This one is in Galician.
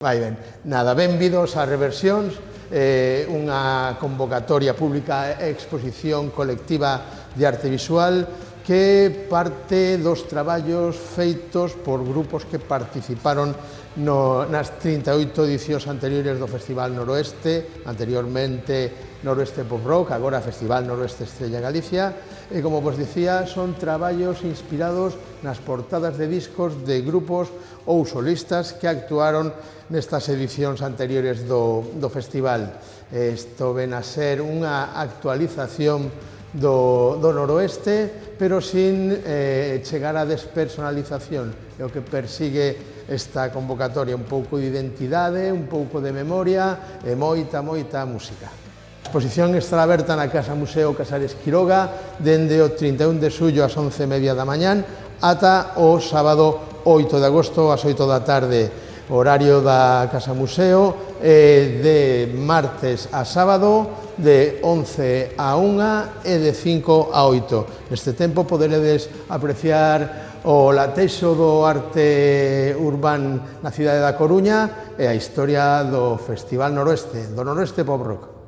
Vai ben, nada, benvidos a Reversións, unha convocatoria pública e exposición colectiva de arte visual que parte dos traballos feitos por grupos que participaron nas 38 edicións anteriores do Festival Noroeste, anteriormente Noroeste Pop Rock, agora Festival Noroeste Estrella Galicia, e como vos dicía, son traballos inspirados nas portadas de discos de grupos ou solistas que actuaron nestas edicións anteriores do festival. Isto ven a ser unha actualización do Noroeste, pero sin chegar á despersonalización. É o que persigue esta convocatoria, un pouco de identidade, un pouco de memoria e moita música. A exposición estará aberta na Casa Museo Casares Quiroga dende o 31 de xullo ás 11:30 da mañán ata o sábado 8 de agosto ás 8 da tarde. O horario da Casa Museo é de martes a sábado, de 11 a 1 e de 5 a 8. Neste tempo poderedes apreciar o latexo do arte urbán na cidade da Coruña e a historia do Festival Noroeste, do Noroeste Pop Rock.